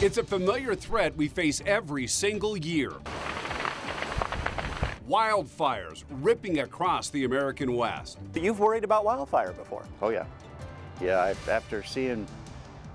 It's a familiar threat we face every single year. Wildfires ripping across the American West. You've worried about wildfire before? Oh yeah. Yeah, after seeing,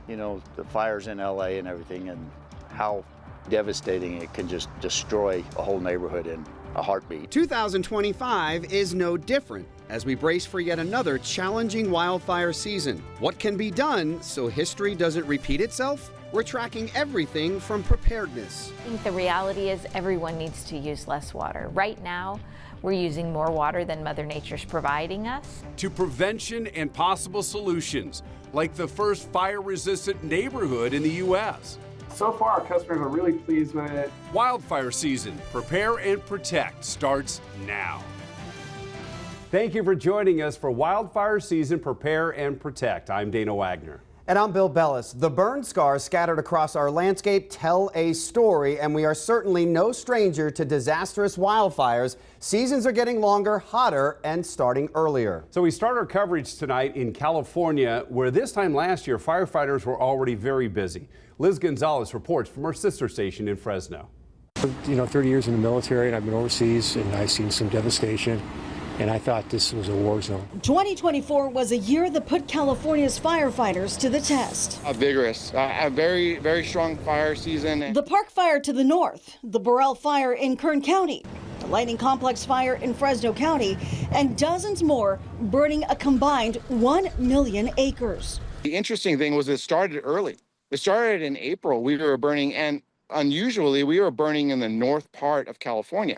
the fires in LA and everything and how devastating it can just destroy a whole neighborhood in a heartbeat. 2025 is no different as we brace for yet another challenging wildfire season. What can be done so history doesn't repeat itself? We're tracking everything from preparedness. I think the reality is everyone needs to use less water. Right now, we're using more water than Mother Nature's providing us. To prevention and possible solutions, like the first fire-resistant neighborhood in the U.S. So far, our customers are really pleased with it. Wildfire season, prepare and protect, starts now. Thank you for joining us for Wildfire season, prepare and protect. I'm Dana Wagner. And I'm Bill Bellis. The burn scars scattered across our landscape tell a story, and we are certainly no stranger to disastrous wildfires. Seasons are getting longer, hotter, and starting earlier. So we start our coverage tonight in California, where this time last year, firefighters were already very busy. Liz Gonzalez reports from our sister station in Fresno. 30 years in the military, and I've been overseas, and I've seen some devastation. And I thought this was a war zone. 2024 was a year that put California's firefighters to the test. A vigorous, a very, very strong fire season. The Park Fire to the north, the Burrell Fire in Kern County, the Lightning Complex Fire in Fresno County, and dozens more burning a combined 1 million acres. The interesting thing was it started early. It started in April. We were burning, and unusually, we were burning in the north part of California.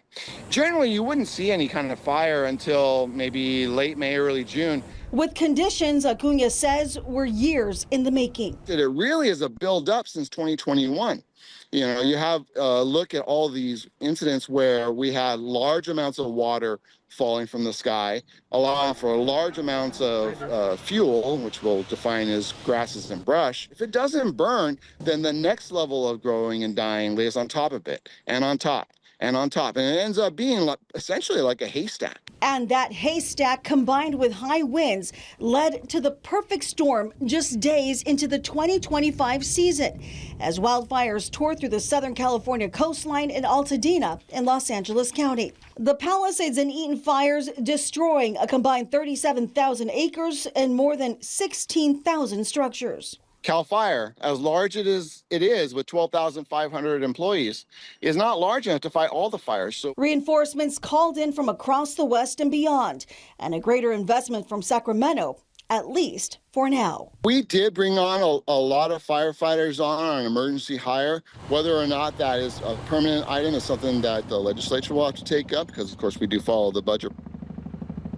Generally, you wouldn't see any kind of fire until maybe late May, early June. With conditions, Acuna says, were years in the making. It really is a build-up since 2021. You have a look at all these incidents where we had large amounts of water falling from the sky, allowing for large amounts of fuel, which we'll define as grasses and brush. If it doesn't burn, then the next level of growing and dying lays on top of it, and on top, and on top. And it ends up being essentially like a haystack. And that haystack, combined with high winds, led to the perfect storm just days into the 2025 season, as wildfires tore through the Southern California coastline in Altadena in Los Angeles County. The Palisades and Eaton fires destroying a combined 37,000 acres and more than 16,000 structures. CAL FIRE, as large as it is with 12,500 employees, is not large enough to fight all the fires. So reinforcements called in from across the West and beyond, and a greater investment from Sacramento, at least for now. We did bring on a lot of firefighters on an emergency hire. Whether or not that is a permanent item is something that the legislature will have to take up, because of course we do follow the budget.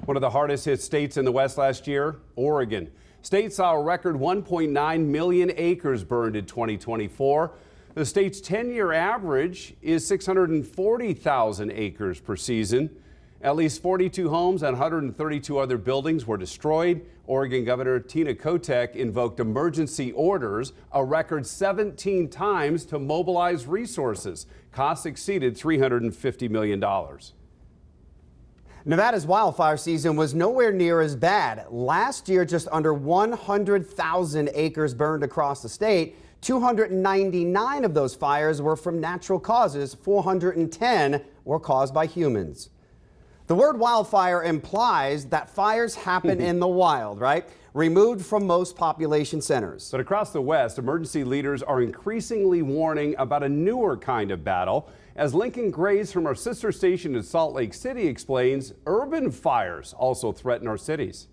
One of the hardest hit states in the West last year, Oregon. State saw a record 1.9 million acres burned in 2024. The state's 10-year average is 640,000 acres per season. At least 42 homes and 132 other buildings were destroyed. Oregon Governor Tina Kotek invoked emergency orders a record 17 times to mobilize resources. Costs exceeded $350 million. Nevada's wildfire season was nowhere near as bad. Last year, just under 100,000 acres burned across the state. 299 of those fires were from natural causes. 410 were caused by humans. The word wildfire implies that fires happen in the wild, right? Removed from most population centers. But across the West, emergency leaders are increasingly warning about a newer kind of battle. As Lincoln Grays from our sister station in Salt Lake City explains, urban fires also threaten our cities.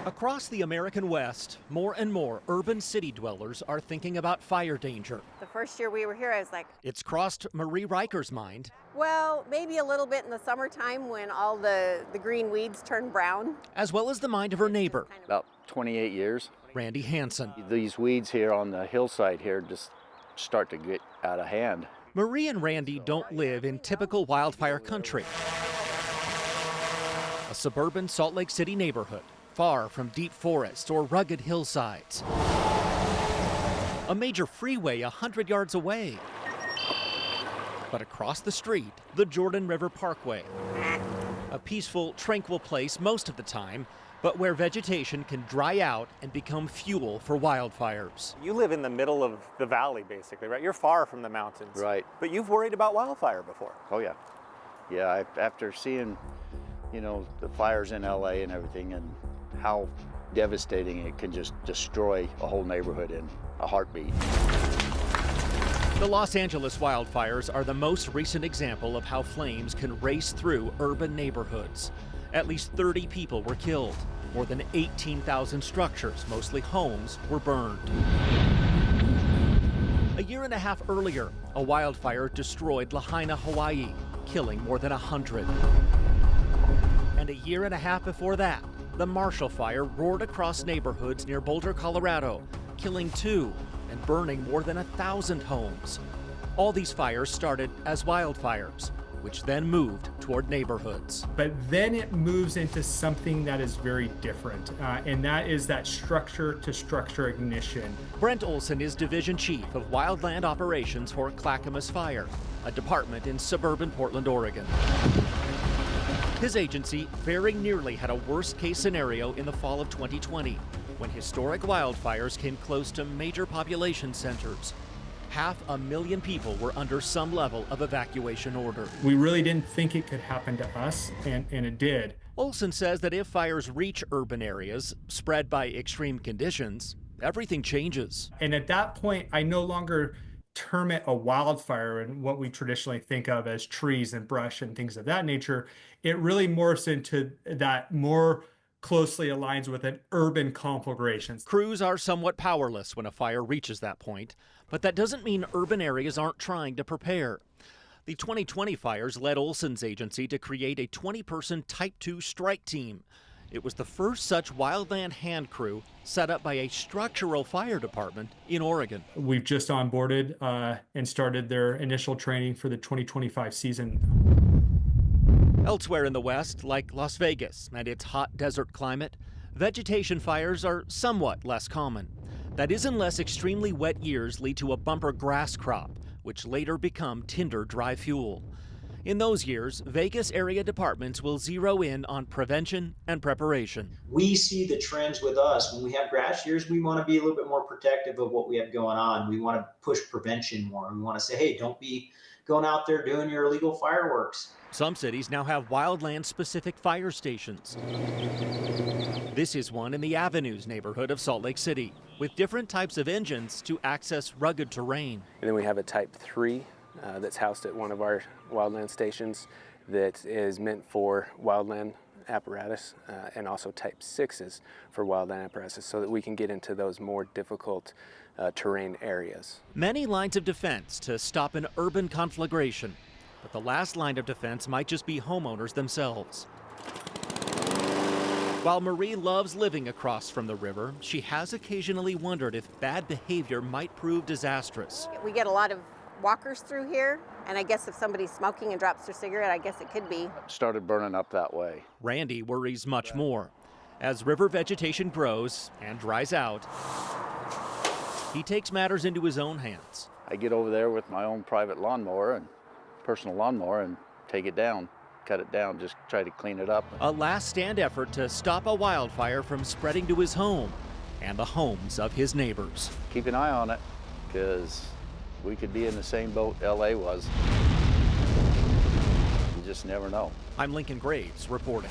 Across the American West, more and more urban city dwellers are thinking about fire danger. The first year we were here, I was like, it's crossed Marie Riker's mind. Well, maybe a little bit in the summertime when all the green weeds turn brown. As well as the mind of her neighbor. About 28 years. Randy Hansen. These weeds here on the hillside here just start to get out of hand. Marie and Randy don't live in typical wildfire country. A suburban Salt Lake City neighborhood, far from deep forests or rugged hillsides. A major freeway 100 yards away. But across the street, the Jordan River Parkway. A peaceful, tranquil place most of the time, but where vegetation can dry out and become fuel for wildfires. You live in the middle of the valley, basically, right? You're far from the mountains. Right. But you've worried about wildfire before. Oh yeah. Yeah, after seeing, the fires in LA and everything and how devastating it can just destroy a whole neighborhood in a heartbeat. The Los Angeles wildfires are the most recent example of how flames can race through urban neighborhoods. At least 30 people were killed. More than 18,000 structures, mostly homes, were burned. A year and a half earlier, a wildfire destroyed Lahaina, Hawaii, killing more than 100. And a year and a half before that, the Marshall Fire roared across neighborhoods near Boulder, Colorado, killing 2 and burning more than 1,000 homes. All these fires started as wildfires, which then moved toward neighborhoods. But then it moves into something that is very different, and that is that structure-to-structure ignition. Brent Olson is Division Chief of Wildland Operations for Clackamas Fire, a department in suburban Portland, Oregon. His agency very nearly had a worst-case scenario in the fall of 2020, when historic wildfires came close to major population centers. 500,000 people were under some level of evacuation order. We really didn't think it could happen to us, and it did. Olson says that if fires reach urban areas, spread by extreme conditions, everything changes. And at that point, I no longer term it a wildfire and what we traditionally think of as trees and brush and things of that nature. It really morphs into that more closely aligns with an urban conflagration. Crews are somewhat powerless when a fire reaches that point, but that doesn't mean urban areas aren't trying to prepare. The 2020 fires led Olson's agency to create a 20-person Type 2 strike team. It was the first such wildland hand crew set up by a structural fire department in Oregon. We've just onboarded and started their initial training for the 2025 season. Elsewhere in the West, like Las Vegas and its hot desert climate, vegetation fires are somewhat less common. That is unless extremely wet years lead to a bumper grass crop, which later become tinder dry fuel. In those years, Vegas area departments will zero in on prevention and preparation. We see the trends with us. When we have grass years, we want to be a little bit more protective of what we have going on. We want to push prevention more. We want to say, hey, don't be going out there doing your illegal fireworks. Some cities now have wildland-specific fire stations. This is one in the Avenues neighborhood of Salt Lake City, with different types of engines to access rugged terrain. And then we have a Type 3 that's housed at one of our wildland stations that is meant for wildland apparatus, and also Type 6s for wildland apparatus, so that we can get into those more difficult terrain areas. Many lines of defense to stop an urban conflagration, but the last line of defense might just be homeowners themselves. While Marie loves living across from the river, she has occasionally wondered if bad behavior might prove disastrous. We get a lot of walkers through here, and I guess if somebody's smoking and drops their cigarette, I guess it could be. Started burning up that way. Randy worries much more. As river vegetation grows and dries out, he takes matters into his own hands. I get over there with my own private lawnmower and personal lawnmower and take it down, cut it down, just try to clean it up. A last stand effort to stop a wildfire from spreading to his home and the homes of his neighbors. Keep an eye on it, because we could be in the same boat LA was. You just never know. I'm Lincoln Graves reporting.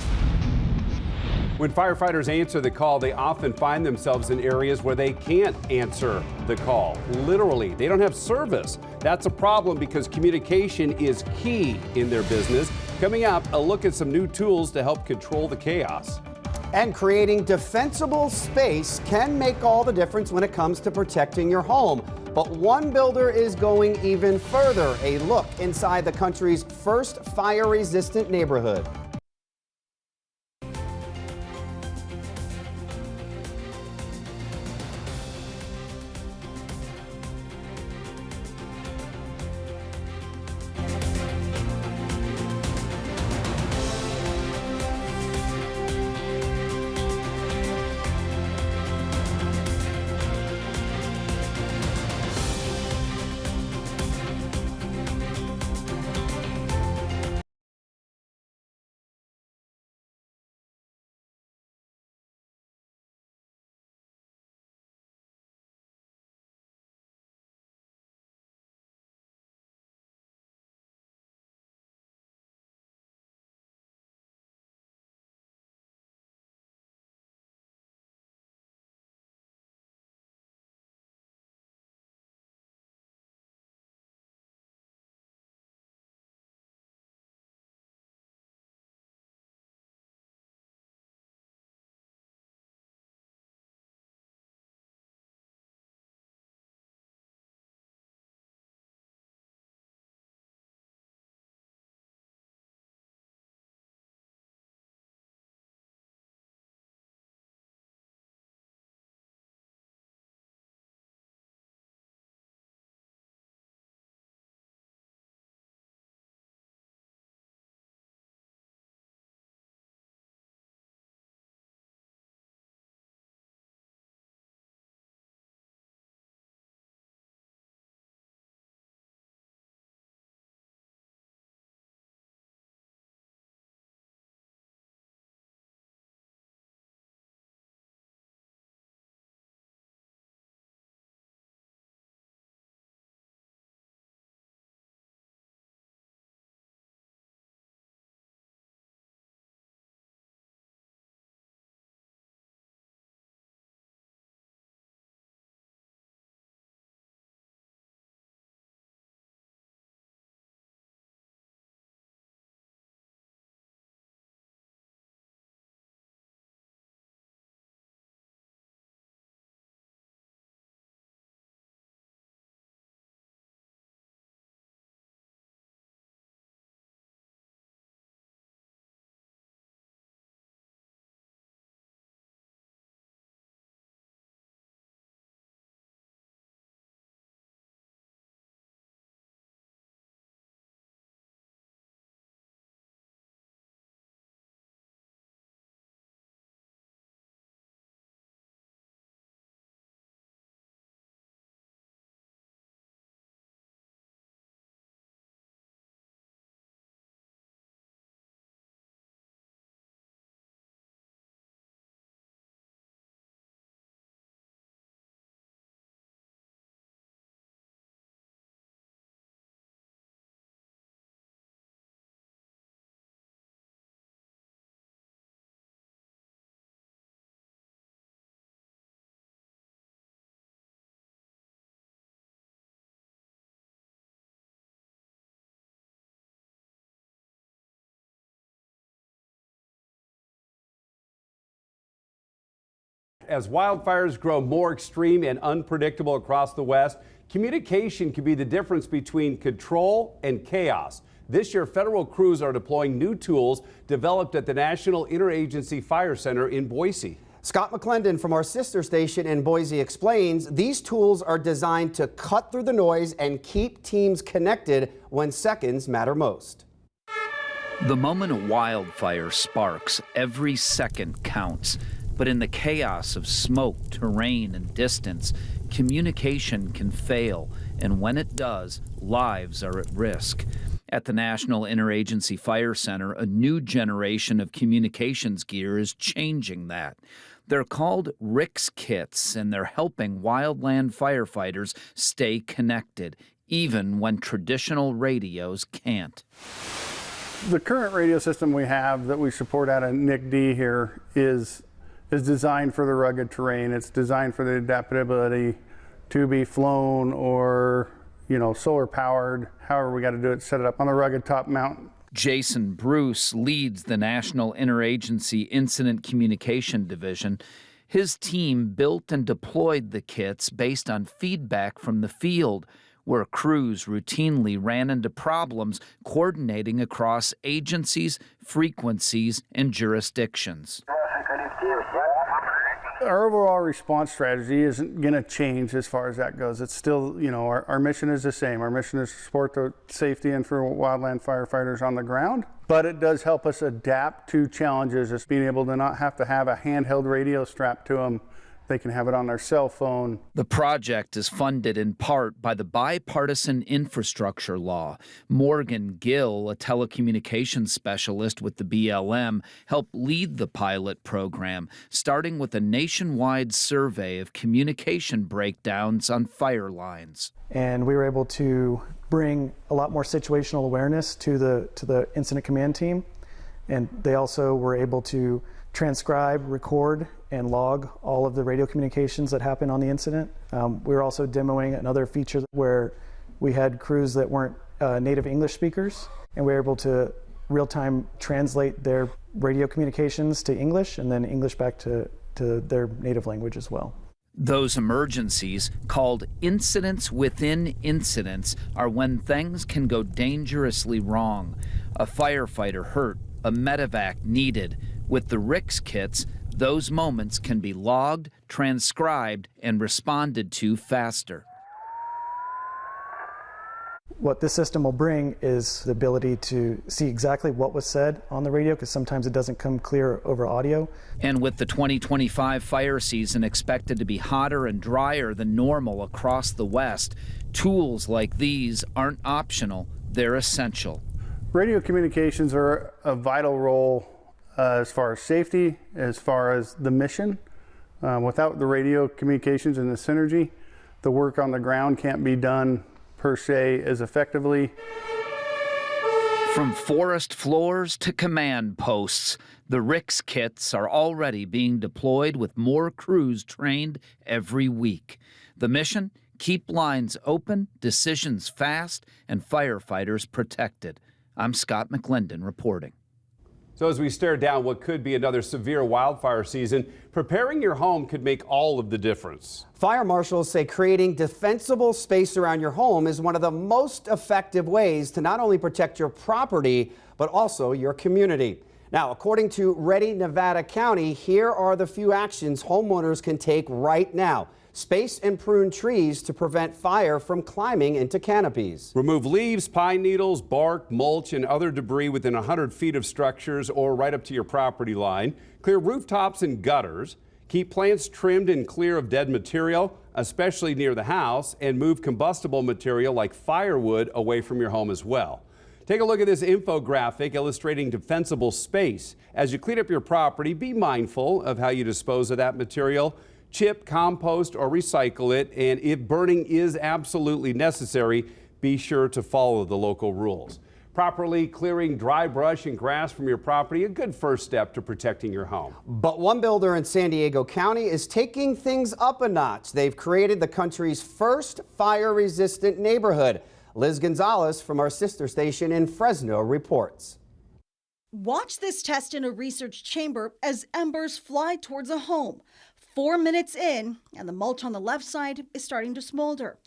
When firefighters answer the call, they often find themselves in areas where they can't answer the call. Literally, they don't have service. That's a problem because communication is key in their business. Coming up, a look at some new tools to help control the chaos. And creating defensible space can make all the difference when it comes to protecting your home. But one builder is going even further. A look inside the country's first fire-resistant neighborhood. As wildfires grow more extreme and unpredictable across the West, communication can be the difference between control and chaos. This year, federal crews are deploying new tools developed at the National Interagency Fire Center in Boise. Scott McClendon from our sister station in Boise explains these tools are designed to cut through the noise and keep teams connected when seconds matter most. The moment a wildfire sparks, every second counts. But in the chaos of smoke, terrain, and distance, communication can fail, and when it does, lives are at risk. At the National Interagency Fire Center, a new generation of communications gear is changing that. They're called RICS kits, and they're helping wildland firefighters stay connected, even when traditional radios can't. The current radio system we have that we support out of NICD here is designed for the rugged terrain. It's designed for the adaptability to be flown or, solar powered, however we got to do it, set it up on the rugged top mountain. Jason Bruce leads the National Interagency Incident Communication Division. His team built and deployed the kits based on feedback from the field, where crews routinely ran into problems coordinating across agencies, frequencies, and jurisdictions. Our overall response strategy isn't going to change as far as that goes. It's still, our mission is the same. Our mission is to support the safety and for wildland firefighters on the ground. But it does help us adapt to challenges, as being able to not have to have a handheld radio strapped to them. They can have it on their cell phone. The project is funded in part by the Bipartisan Infrastructure Law. Morgan Gill, a telecommunications specialist with the BLM, helped lead the pilot program, starting with a nationwide survey of communication breakdowns on fire lines. And we were able to bring a lot more situational awareness to the incident command team. And they also were able to transcribe, record, and log all of the radio communications that happened on the incident. We were also demoing another feature where we had crews that weren't native English speakers, and we were able to real-time translate their radio communications to English and then English back to their native language as well. Those emergencies, called incidents within incidents, are when things can go dangerously wrong. A firefighter hurt, a medevac needed. With the RICS kits, those moments can be logged, transcribed, and responded to faster. What this system will bring is the ability to see exactly what was said on the radio, because sometimes it doesn't come clear over audio. And with the 2025 fire season expected to be hotter and drier than normal across the West, tools like these aren't optional, they're essential. Radio communications are a vital role as far as safety, as far as the mission. Without the radio communications and the synergy, the work on the ground can't be done per se as effectively. From forest floors to command posts, the RICS kits are already being deployed with more crews trained every week. The mission? Keep lines open, decisions fast, and firefighters protected. I'm Scott McClendon reporting. So as we stare down what could be another severe wildfire season, preparing your home could make all of the difference. Fire marshals say creating defensible space around your home is one of the most effective ways to not only protect your property, but also your community. Now, according to Ready, Nevada County, here are the few actions homeowners can take right now. Space and prune trees to prevent fire from climbing into canopies. Remove leaves, pine needles, bark, mulch, and other debris within 100 feet of structures or right up to your property line. Clear rooftops and gutters. Keep plants trimmed and clear of dead material, especially near the house, and move combustible material like firewood away from your home as well. Take a look at this infographic illustrating defensible space. As you clean up your property, be mindful of how you dispose of that material. Chip, compost, or recycle it, and if burning is absolutely necessary, be sure to follow the local rules. Properly clearing dry brush and grass from your property, a good first step to protecting your home. But one builder in San Diego County is taking things up a notch. They've created the country's first fire-resistant neighborhood. Liz Gonzalez from our sister station in Fresno reports. Watch this test in a research chamber as embers fly towards a home. 4 minutes in, and the mulch on the left side is starting to smolder.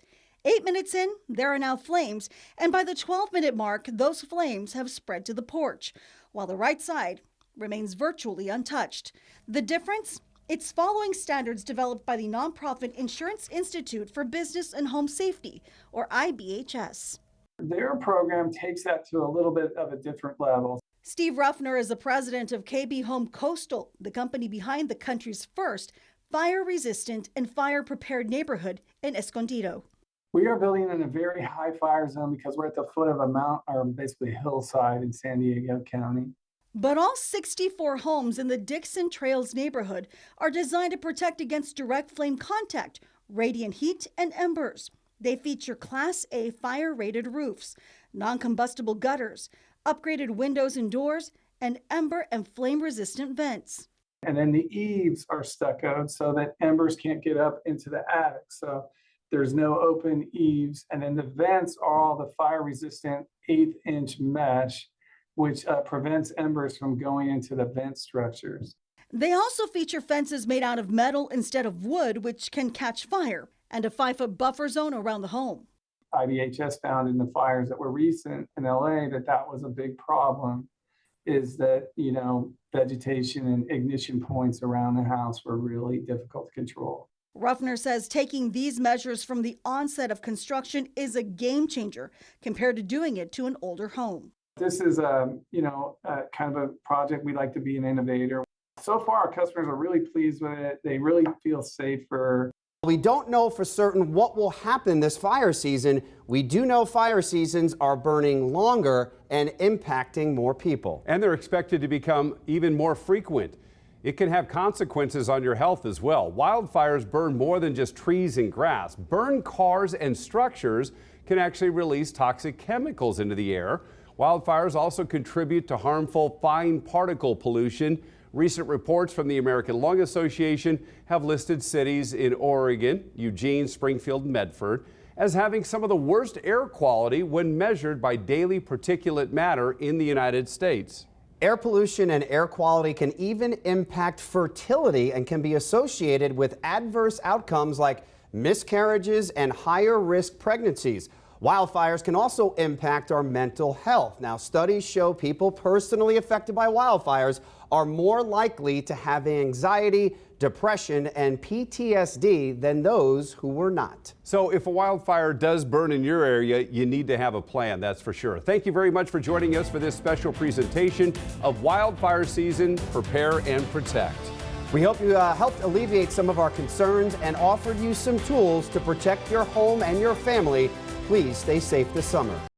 8 minutes in, there are now flames, and by the 12-minute mark, those flames have spread to the porch, while the right side remains virtually untouched. The difference? It's following standards developed by the nonprofit Insurance Institute for Business and Home Safety, or IBHS. Their program takes that to a little bit of a different level. Steve Ruffner is the president of KB Home Coastal, the company behind the country's first fire-resistant and fire-prepared neighborhood in Escondido. We are building in a very high fire zone because we're at the foot of a mountain, or basically a hillside in San Diego County. But all 64 homes in the Dixon Trails neighborhood are designed to protect against direct flame contact, radiant heat, and embers. They feature Class A fire-rated roofs, non-combustible gutters, upgraded windows and doors, and ember and flame-resistant vents. And then the eaves are stuccoed so that embers can't get up into the attic. So there's no open eaves. And then the vents are all the fire-resistant 1/8-inch mesh, which prevents embers from going into the vent structures. They also feature fences made out of metal instead of wood, which can catch fire, and a 5-foot buffer zone around the home. IBHS found in the fires that were recent in LA that was a big problem, is that, vegetation and ignition points around the house were really difficult to control. Ruffner says taking these measures from the onset of construction is a game changer compared to doing it to an older home. This is kind of a project. We like to be an innovator. So far, our customers are really pleased with it. They really feel safer. We don't know for certain what will happen this fire season. We do know fire seasons are burning longer and impacting more people. And they're expected to become even more frequent. It can have consequences on your health as well. Wildfires burn more than just trees and grass. Burned cars and structures can actually release toxic chemicals into the air. Wildfires also contribute to harmful fine particle pollution. Recent reports from the American Lung Association have listed cities in Oregon, Eugene, Springfield, and Medford as having some of the worst air quality when measured by daily particulate matter in the United States. Air pollution and air quality can even impact fertility and can be associated with adverse outcomes like miscarriages and higher risk pregnancies. Wildfires can also impact our mental health. Now, studies show people personally affected by wildfires are more likely to have anxiety, depression, and PTSD than those who were not. So if a wildfire does burn in your area, you need to have a plan, that's for sure. Thank you very much for joining us for this special presentation of Wildfire Season, Prepare and Protect. We hope you helped alleviate some of our concerns and offered you some tools to protect your home and your family. Please stay safe this summer.